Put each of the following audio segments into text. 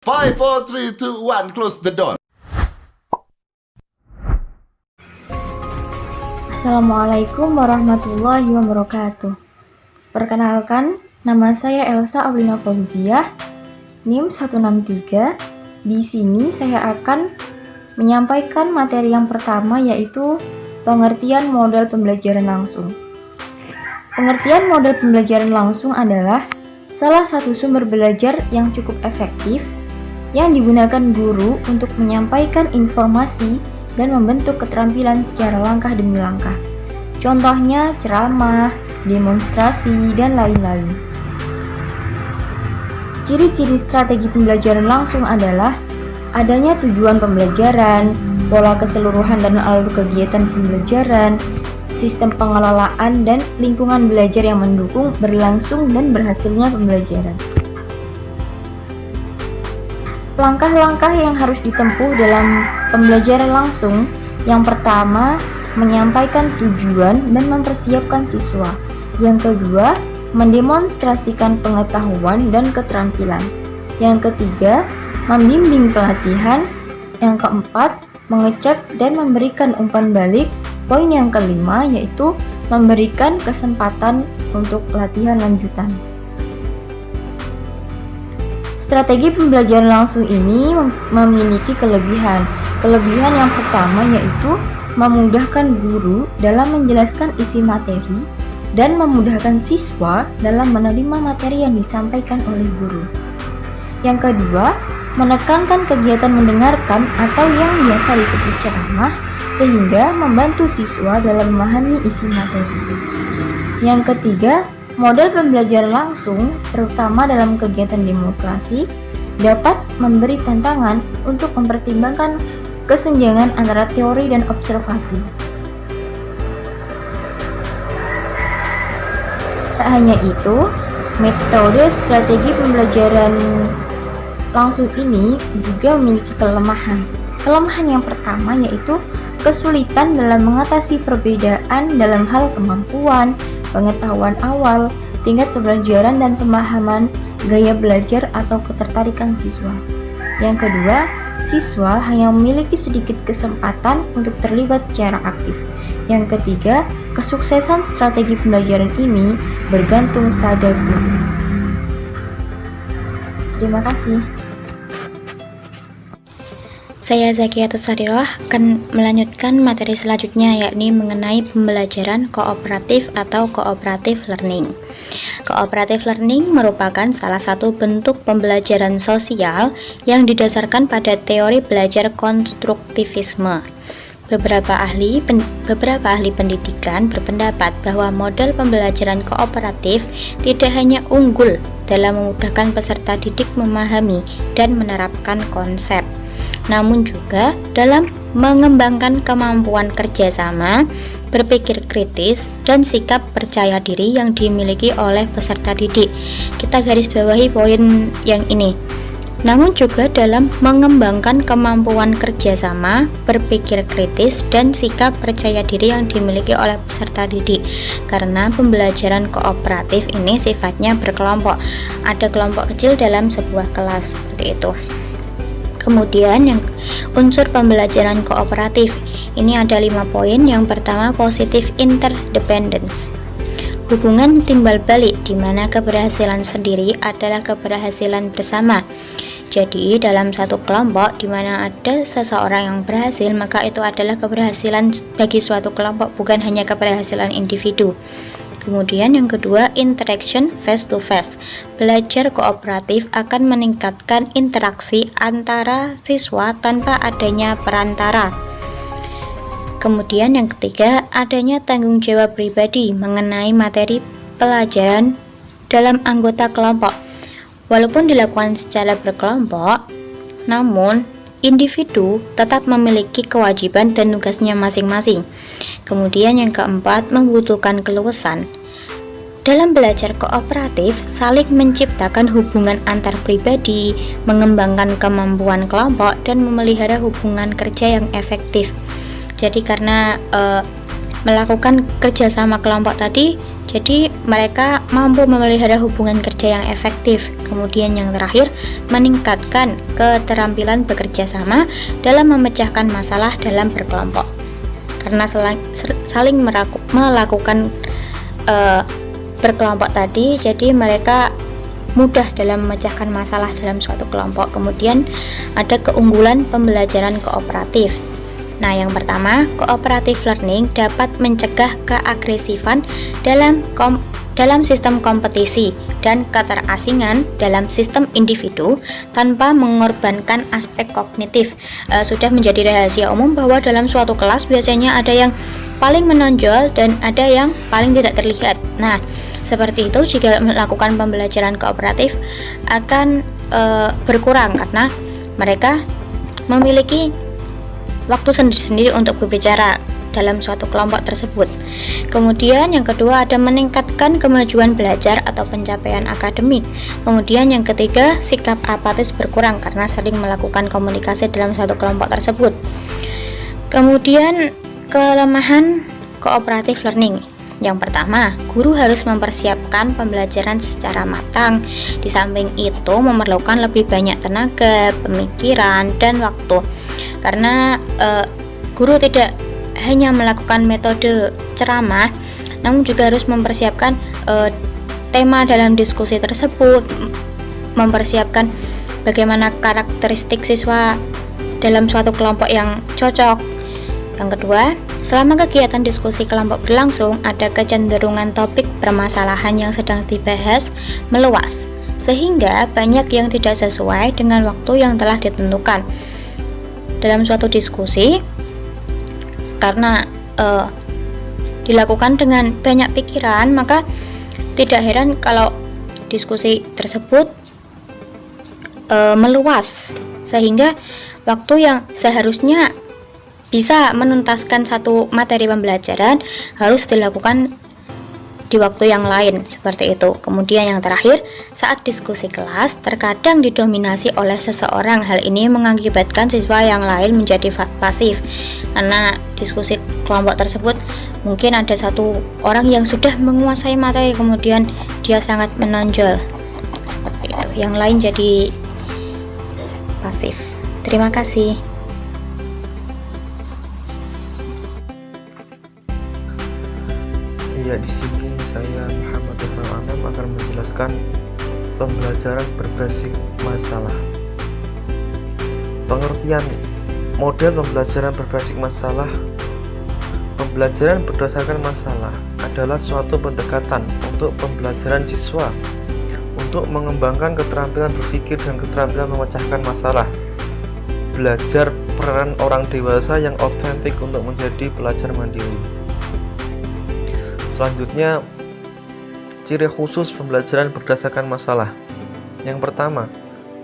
5, 4, 3, 2, 1, close the door. Assalamualaikum warahmatullahi wabarakatuh. Perkenalkan, nama saya Elsa Aulina Fauziah, NIM 163. Di sini saya akan menyampaikan materi yang pertama, yaitu pengertian model pembelajaran langsung. Pengertian model pembelajaran langsung adalah salah satu sumber belajar yang cukup efektif yang digunakan guru untuk menyampaikan informasi dan membentuk keterampilan secara langkah demi langkah. Contohnya ceramah, demonstrasi, dan lain-lain. Ciri-ciri strategi pembelajaran langsung adalah adanya tujuan pembelajaran, pola keseluruhan dan alur kegiatan pembelajaran, sistem pengelolaan, dan lingkungan belajar yang mendukung berlangsung dan berhasilnya pembelajaran. Langkah-langkah yang harus ditempuh dalam pembelajaran langsung. Yang pertama, menyampaikan tujuan dan mempersiapkan siswa. Yang kedua, mendemonstrasikan pengetahuan dan keterampilan. Yang ketiga, membimbing pelatihan. Yang keempat, mengecek dan memberikan umpan balik. Poin yang kelima yaitu memberikan kesempatan untuk latihan lanjutan. Strategi pembelajaran langsung ini memiliki kelebihan. Kelebihan yang pertama yaitu memudahkan guru dalam menjelaskan isi materi dan memudahkan siswa dalam menerima materi yang disampaikan oleh guru. Yang kedua, menekankan kegiatan mendengarkan atau yang biasa disebut ceramah sehingga membantu siswa dalam memahami isi materi. Yang ketiga, model pembelajaran langsung, terutama dalam kegiatan demokrasi, dapat memberi tantangan untuk mempertimbangkan kesenjangan antara teori dan observasi. Tak hanya itu, metode strategi pembelajaran langsung ini juga memiliki kelemahan. Kelemahan yang pertama yaitu kesulitan dalam mengatasi perbedaan dalam hal kemampuan, pengetahuan awal, tingkat pembelajaran dan pemahaman, gaya belajar atau ketertarikan siswa. Yang kedua, siswa hanya memiliki sedikit kesempatan untuk terlibat secara aktif. Yang ketiga, kesuksesan strategi pembelajaran ini bergantung pada guru. Terima kasih. Saya Zakiatus Sadiroh akan melanjutkan materi selanjutnya, yakni mengenai pembelajaran kooperatif atau cooperative learning. Cooperative learning merupakan salah satu bentuk pembelajaran sosial yang didasarkan pada teori belajar konstruktivisme. Beberapa ahli pendidikan berpendapat bahwa model pembelajaran kooperatif tidak hanya unggul dalam memudahkan peserta didik memahami dan menerapkan konsep, namun juga dalam mengembangkan kemampuan kerjasama, berpikir kritis, dan sikap percaya diri yang dimiliki oleh peserta didik. Kita garis bawahi poin yang ini. Namun juga dalam mengembangkan kemampuan kerjasama, berpikir kritis, dan sikap percaya diri yang dimiliki oleh peserta didik. Karena pembelajaran kooperatif ini sifatnya berkelompok. Ada kelompok kecil dalam sebuah kelas, seperti itu. Kemudian yang unsur pembelajaran kooperatif ini ada 5 poin. Yang pertama, positive interdependence, hubungan timbal balik di mana keberhasilan sendiri adalah keberhasilan bersama. Jadi dalam satu kelompok di mana ada seseorang yang berhasil, maka itu adalah keberhasilan bagi suatu kelompok, bukan hanya keberhasilan individu. Kemudian yang kedua, interaction face to face. Belajar kooperatif akan meningkatkan interaksi antara siswa tanpa adanya perantara. Kemudian yang ketiga, adanya tanggung jawab pribadi mengenai materi pelajaran dalam anggota kelompok. Walaupun dilakukan secara berkelompok, namun individu tetap memiliki kewajiban dan tugasnya masing-masing. Kemudian yang keempat, membutuhkan keluasan. Dalam belajar kooperatif, saling menciptakan hubungan antar pribadi, mengembangkan kemampuan kelompok, dan memelihara hubungan kerja yang efektif. Jadi karena melakukan kerjasama kelompok tadi, jadi mereka mampu memelihara hubungan kerja yang efektif. Kemudian yang terakhir, meningkatkan keterampilan bekerja sama dalam memecahkan masalah dalam berkelompok. Karena saling melakukan berkelompok tadi, jadi mereka mudah dalam memecahkan masalah dalam suatu kelompok. Kemudian ada keunggulan pembelajaran kooperatif. Nah, yang pertama, cooperative learning dapat mencegah keagresifan dalam sistem kompetisi dan keterasingan dalam sistem individu tanpa mengorbankan aspek kognitif. Sudah menjadi rahasia umum bahwa dalam suatu kelas biasanya ada yang paling menonjol dan ada yang paling tidak terlihat. Nah, seperti itu jika melakukan pembelajaran kooperatif akan berkurang karena mereka memiliki waktu sendiri-sendiri untuk berbicara dalam suatu kelompok tersebut. Kemudian yang kedua ada meningkatkan kemajuan belajar atau pencapaian akademik. Kemudian yang ketiga, sikap apatis berkurang karena sering melakukan komunikasi dalam suatu kelompok tersebut. Kemudian kelemahan cooperative learning. Yang pertama, guru harus mempersiapkan pembelajaran secara matang. Di samping itu memerlukan lebih banyak tenaga, pemikiran, dan waktu. Karena guru tidak hanya melakukan metode ceramah, namun juga harus mempersiapkan tema dalam diskusi tersebut, mempersiapkan bagaimana karakteristik siswa dalam suatu kelompok yang cocok. Yang kedua, selama kegiatan diskusi kelompok berlangsung, ada kecenderungan topik permasalahan yang sedang dibahas meluas, sehingga banyak yang tidak sesuai dengan waktu yang telah ditentukan dalam suatu diskusi. Karena dilakukan dengan banyak pikiran, maka tidak heran kalau diskusi tersebut meluas, sehingga waktu yang seharusnya bisa menuntaskan satu materi pembelajaran harus dilakukan di waktu yang lain, seperti itu. Kemudian yang terakhir, saat diskusi kelas terkadang didominasi oleh seseorang. Hal ini mengakibatkan siswa yang lain menjadi pasif, karena diskusi kelompok tersebut mungkin ada satu orang yang sudah menguasai materi, kemudian dia sangat menonjol, seperti itu. Yang lain jadi pasif. Terima kasih. Ya, di sini saya Muhammad Irfan Anam akan menjelaskan pembelajaran berbasis masalah. Pengertian model pembelajaran berbasis masalah. Pembelajaran berdasarkan masalah adalah suatu pendekatan untuk pembelajaran siswa untuk mengembangkan keterampilan berpikir dan keterampilan memecahkan masalah. Belajar peran orang dewasa yang otentik untuk menjadi pelajar mandiri. Selanjutnya, ciri khusus pembelajaran berdasarkan masalah. Yang pertama,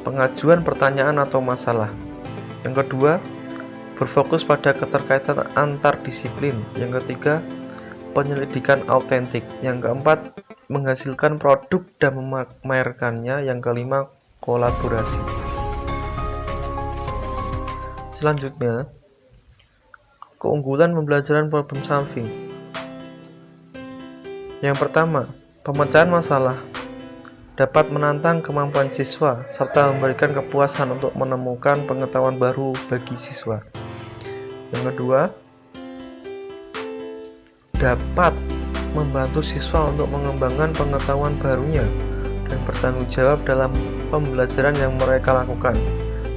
pengajuan pertanyaan atau masalah. Yang kedua, berfokus pada keterkaitan antar disiplin. Yang ketiga, penyelidikan autentik. Yang keempat, menghasilkan produk dan memamerkannya. Yang kelima, kolaborasi. Selanjutnya, keunggulan pembelajaran problem solving. Yang pertama, pemecahan masalah dapat menantang kemampuan siswa serta memberikan kepuasan untuk menemukan pengetahuan baru bagi siswa. Yang kedua, dapat membantu siswa untuk mengembangkan pengetahuan barunya dan bertanggung jawab dalam pembelajaran yang mereka lakukan.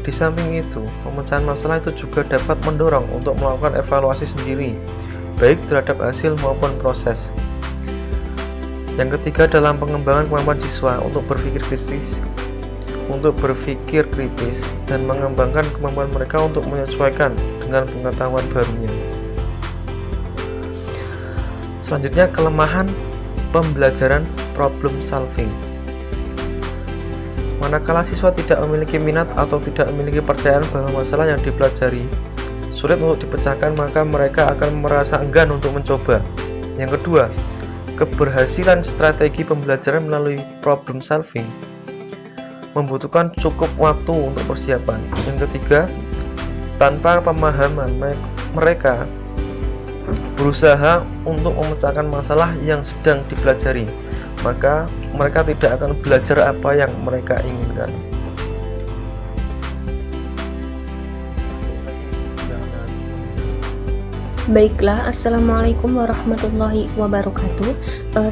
Di samping itu, pemecahan masalah itu juga dapat mendorong untuk melakukan evaluasi sendiri, baik terhadap hasil maupun proses. Yang ketiga, dalam pengembangan kemampuan siswa untuk berpikir kritis dan mengembangkan kemampuan mereka untuk menyesuaikan dengan pengetahuan barunya. Selanjutnya, kelemahan pembelajaran problem solving. Manakala siswa tidak memiliki minat atau tidak memiliki percayaan bahwa masalah yang dipelajari sulit untuk dipecahkan, maka mereka akan merasa enggan untuk mencoba. Yang kedua, keberhasilan strategi pembelajaran melalui problem solving membutuhkan cukup waktu untuk persiapan. Yang ketiga, tanpa pemahaman mereka berusaha untuk memecahkan masalah yang sedang dipelajari, maka mereka tidak akan belajar apa yang mereka inginkan. Baiklah, Assalamualaikum warahmatullahi wabarakatuh.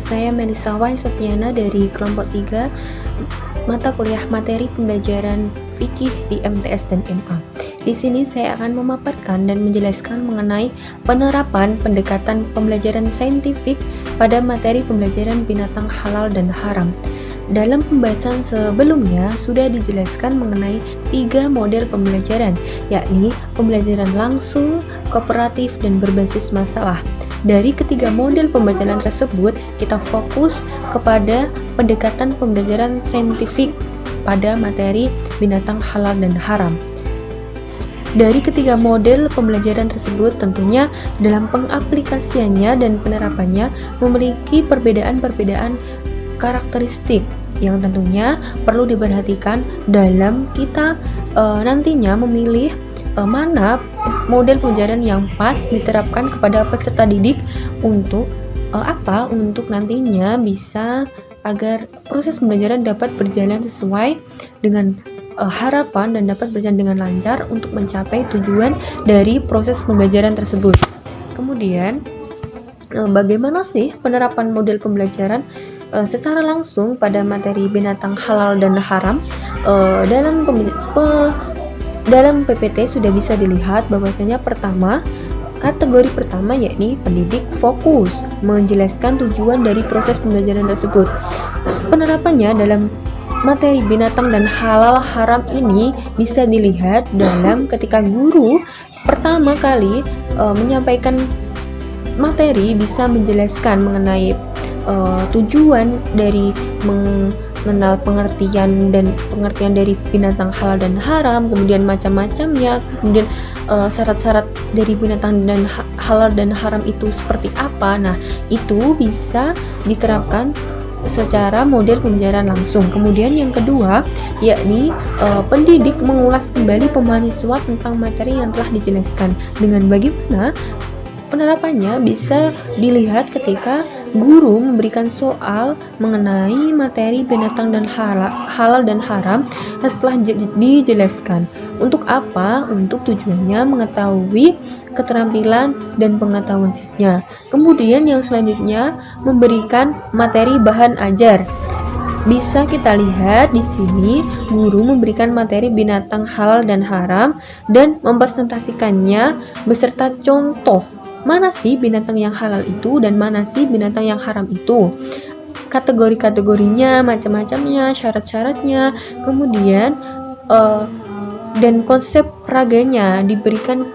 Saya Melisa Wai Sofiana dari kelompok 3 mata kuliah materi pembelajaran fikih di MTS dan MA. Di sini saya akan memaparkan dan menjelaskan mengenai penerapan pendekatan pembelajaran saintifik pada materi pembelajaran binatang halal dan haram. Dalam pembahasan sebelumnya sudah dijelaskan mengenai 3 model pembelajaran, yakni pembelajaran langsung, kooperatif, dan berbasis masalah. Dari ketiga model pembelajaran tersebut, kita fokus kepada pendekatan pembelajaran saintifik pada materi binatang halal dan haram. Dari ketiga model pembelajaran tersebut, tentunya dalam pengaplikasiannya dan penerapannya memiliki perbedaan-perbedaan karakteristik yang tentunya perlu diperhatikan dalam kita nantinya memilih mana model pembelajaran yang pas diterapkan kepada peserta didik untuk untuk nantinya bisa agar proses pembelajaran dapat berjalan sesuai dengan harapan dan dapat berjalan dengan lancar untuk mencapai tujuan dari proses pembelajaran tersebut. Kemudian bagaimana sih penerapan model pembelajaran secara langsung pada materi binatang halal dan haram? Dalam PPT sudah bisa dilihat bahwasanya kategori pertama yakni pendidik fokus menjelaskan tujuan dari proses pembelajaran tersebut. Penerapannya dalam materi binatang dan halal haram ini bisa dilihat dalam ketika guru pertama kali menyampaikan materi bisa menjelaskan mengenai tujuan dari mengenal pengertian dari binatang halal dan haram, kemudian macam-macamnya, kemudian syarat-syarat dari binatang dan halal dan haram itu seperti apa. Nah, itu bisa diterapkan secara model pembelajaran langsung. Kemudian yang kedua yakni pendidik mengulas kembali pemahasiswa tentang materi yang telah dijelaskan. Dengan bagaimana penerapannya bisa dilihat ketika guru memberikan soal mengenai materi binatang dan halal dan haram setelah dijelaskan. Untuk apa? Untuk tujuannya mengetahui keterampilan dan pengetahuan siswa. Kemudian yang selanjutnya memberikan materi bahan ajar. Bisa kita lihat di sini guru memberikan materi binatang halal dan haram dan mempresentasikannya beserta contoh. Mana sih binatang yang halal itu dan mana sih binatang yang haram itu? Kategori-kategorinya, macam-macamnya, syarat-syaratnya, kemudian dan konsep peraganya diberikan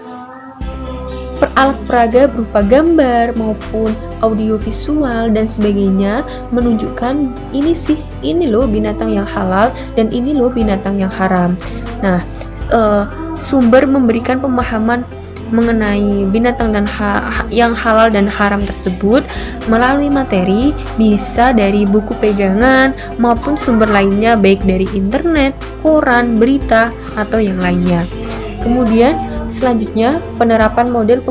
alat peraga berupa gambar maupun audiovisual dan sebagainya menunjukkan ini loh binatang yang halal dan ini loh binatang yang haram. Nah, sumber memberikan pemahaman mengenai binatang dan yang halal dan haram tersebut melalui materi bisa dari buku pegangan maupun sumber lainnya baik dari internet, koran, berita, atau yang lainnya. Kemudian selanjutnya penerapan model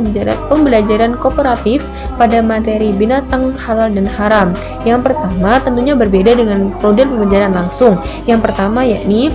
pembelajaran kooperatif pada materi binatang halal dan haram. Yang pertama tentunya berbeda dengan model pembelajaran langsung. Yang pertama yakni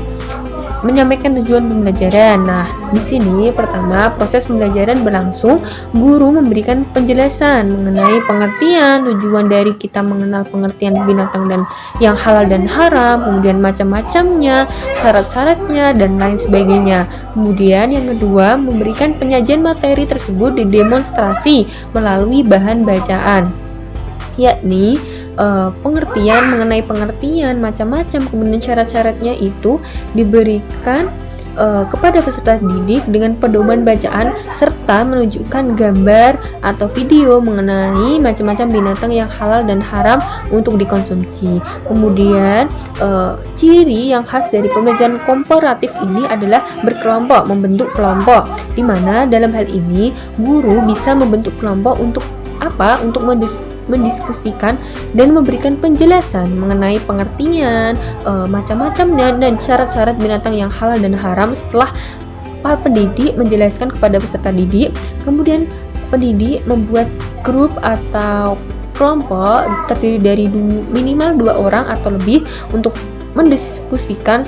menyampaikan tujuan pembelajaran. Nah, di sini pertama proses pembelajaran berlangsung, guru memberikan penjelasan mengenai pengertian, tujuan dari kita mengenal pengertian binatang dan yang halal dan haram, kemudian macam-macamnya, syarat-syaratnya dan lain sebagainya. Kemudian yang kedua, memberikan penyajian materi tersebut didemonstrasi melalui bahan bacaan, yakni pengertian mengenai pengertian macam-macam, kemudian syarat-syaratnya itu diberikan kepada peserta didik dengan pedoman bacaan serta menunjukkan gambar atau video mengenai macam-macam binatang yang halal dan haram untuk dikonsumsi. Kemudian ciri yang khas dari pembelajaran komparatif ini adalah berkelompok, membentuk kelompok, di mana dalam hal ini guru bisa membentuk kelompok untuk apa? Untuk mendiskusikan dan memberikan penjelasan mengenai pengertian, macam-macamnya dan syarat-syarat binatang yang halal dan haram setelah para pendidik menjelaskan kepada peserta didik. Kemudian pendidik membuat grup atau kelompok terdiri dari minimal 2 orang atau lebih untuk mendiskusikan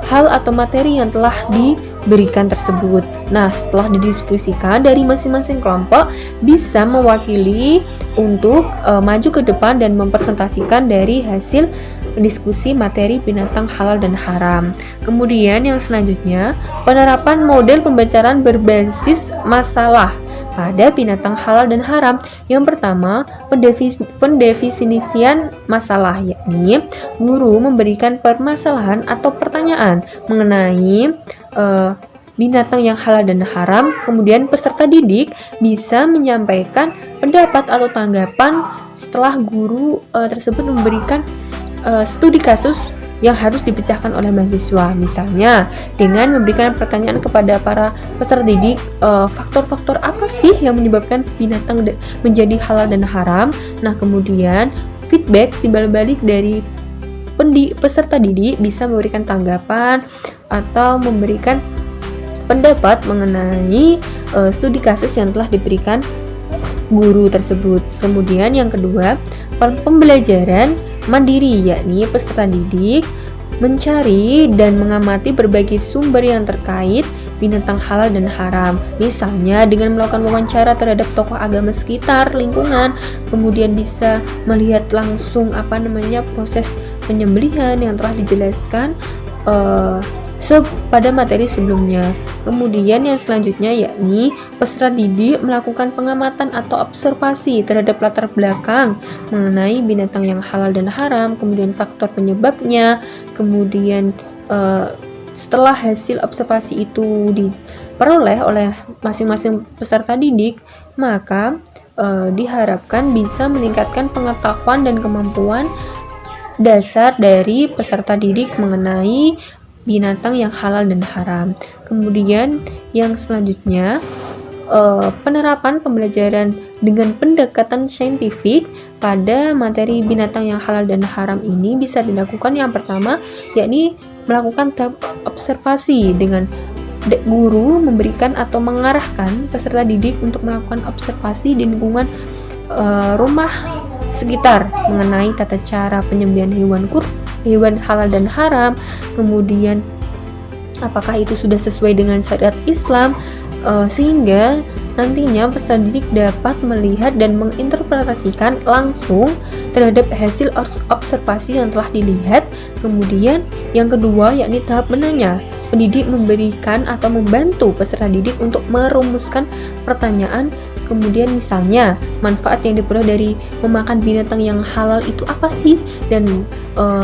hal atau materi yang telah diberikan tersebut. Nah, setelah didiskusikan, dari masing-masing kelompok bisa mewakili untuk maju ke depan dan mempresentasikan dari hasil diskusi materi binatang halal dan haram. Kemudian yang selanjutnya, penerapan model pembelajaran berbasis masalah pada binatang halal dan haram. Yang pertama, pendefinisian masalah, yakni guru memberikan permasalahan atau pertanyaan mengenai binatang yang halal dan haram. Kemudian peserta didik bisa menyampaikan pendapat atau tanggapan setelah guru tersebut memberikan studi kasus yang harus dipecahkan oleh mahasiswa, misalnya dengan memberikan pertanyaan kepada para peserta didik, faktor-faktor apa sih yang menyebabkan binatang menjadi halal dan haram. Nah, kemudian feedback timbal balik dari peserta didik bisa memberikan tanggapan atau memberikan pendapat mengenai studi kasus yang telah diberikan guru tersebut. Kemudian yang kedua, pembelajaran mandiri, yakni peserta didik mencari dan mengamati berbagai sumber yang terkait binatang halal dan haram, misalnya dengan melakukan wawancara terhadap tokoh agama sekitar lingkungan, kemudian bisa melihat langsung proses penyembelihan yang telah dijelaskan pada materi sebelumnya. Kemudian yang selanjutnya yakni peserta didik melakukan pengamatan atau observasi terhadap latar belakang mengenai binatang yang halal dan haram, kemudian faktor penyebabnya, kemudian setelah hasil observasi itu diperoleh oleh masing-masing peserta didik, maka diharapkan bisa meningkatkan pengetahuan dan kemampuan dasar dari peserta didik mengenai binatang yang halal dan haram. Kemudian yang selanjutnya, penerapan pembelajaran dengan pendekatan saintifik pada materi binatang yang halal dan haram ini bisa dilakukan. Yang pertama yakni melakukan tahap observasi dengan guru memberikan atau mengarahkan peserta didik untuk melakukan observasi di lingkungan rumah sekitar mengenai tata cara penyembelihan hewan halal dan haram, kemudian apakah itu sudah sesuai dengan syariat Islam, sehingga nantinya peserta didik dapat melihat dan menginterpretasikan langsung terhadap hasil observasi yang telah dilihat. Kemudian yang kedua yakni tahap menanya. Pendidik memberikan atau membantu peserta didik untuk merumuskan pertanyaan. Kemudian misalnya manfaat yang diperoleh dari memakan binatang yang halal itu apa sih, dan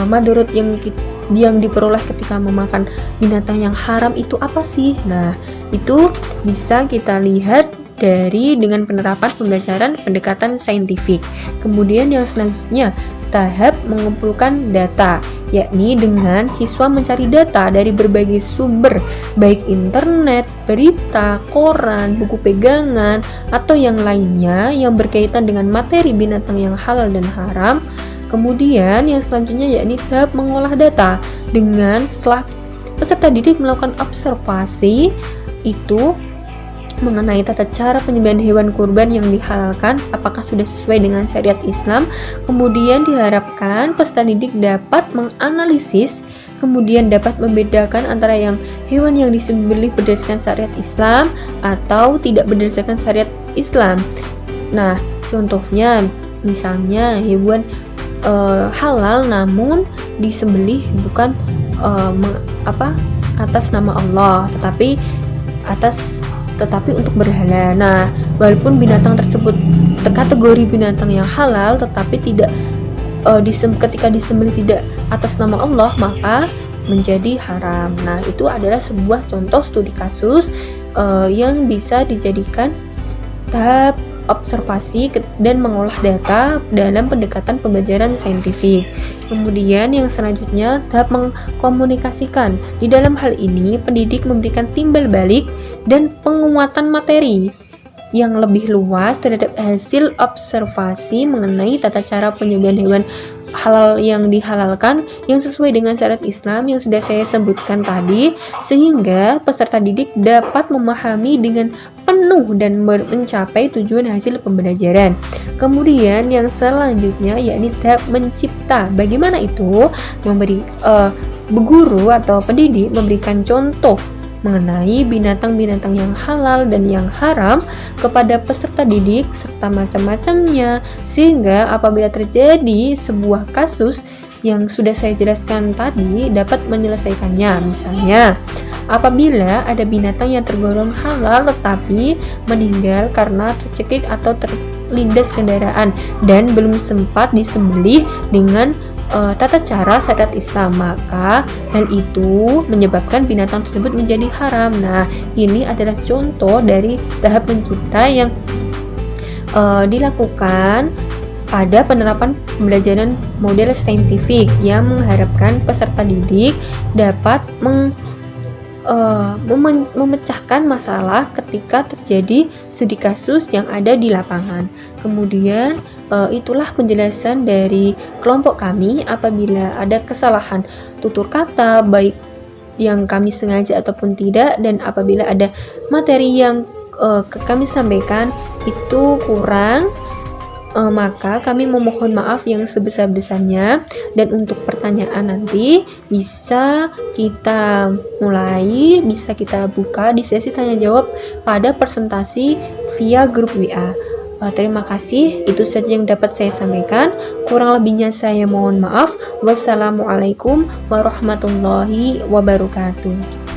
madorot yang diperoleh ketika memakan binatang yang haram itu apa sih. Nah, itu bisa kita lihat dengan penerapan pembelajaran pendekatan saintifik. Kemudian yang selanjutnya, tahap mengumpulkan data, yakni dengan siswa mencari data dari berbagai sumber, baik internet, berita, koran, buku pegangan, atau yang lainnya yang berkaitan dengan materi binatang yang halal dan haram. Kemudian yang selanjutnya yakni tahap mengolah data, dengan setelah peserta didik melakukan observasi itu mengenai tata cara penyembelihan hewan kurban yang dihalalkan, apakah sudah sesuai dengan syariat Islam. Kemudian diharapkan peserta didik dapat menganalisis, kemudian dapat membedakan antara hewan yang disembelih berdasarkan syariat Islam atau tidak berdasarkan syariat Islam. Nah, contohnya misalnya hewan halal namun disembelih bukan atas nama Allah, tetapi untuk berhala. Nah, walaupun binatang tersebut kategori binatang yang halal, tetapi tidak ketika disembelih tidak atas nama Allah, maka menjadi haram. Nah, itu adalah sebuah contoh studi kasus yang bisa dijadikan tahap observasi dan mengolah data dalam pendekatan pembelajaran saintifik. Kemudian yang selanjutnya, tahap mengkomunikasikan. Di dalam hal ini, pendidik memberikan timbal balik dan penguatan materi yang lebih luas terhadap hasil observasi mengenai tata cara penyembelihan hewan halal yang dihalalkan yang sesuai dengan syarat Islam yang sudah saya sebutkan tadi, sehingga peserta didik dapat memahami dengan penuh dan mencapai tujuan hasil pembelajaran. Kemudian yang selanjutnya yakni tahap mencipta. Bagaimana itu? Guru atau pendidik memberikan contoh mengenai binatang-binatang yang halal dan yang haram kepada peserta didik serta macam-macamnya, sehingga apabila terjadi sebuah kasus yang sudah saya jelaskan tadi dapat menyelesaikannya. Misalnya, apabila ada binatang yang tergolong halal tetapi meninggal karena tercekik atau terlindas kendaraan dan belum sempat disembelih dengan tata cara syariat Islam, maka hal itu menyebabkan binatang tersebut menjadi haram. Nah, ini adalah contoh dari tahap mencipta yang dilakukan pada penerapan pembelajaran model saintifik yang mengharapkan peserta didik dapat memecahkan masalah ketika terjadi studi kasus yang ada di lapangan. Kemudian itulah penjelasan dari kelompok kami apabila ada kesalahan tutur kata baik yang kami sengaja ataupun tidak, dan apabila ada materi yang kami sampaikan itu kurang, maka kami memohon maaf yang sebesar-besarnya. Dan untuk pertanyaan nanti bisa kita buka di sesi tanya jawab pada presentasi via grup WA. Terima kasih, itu saja yang dapat saya sampaikan. Kurang lebihnya saya mohon maaf. Wassalamualaikum warahmatullahi wabarakatuh.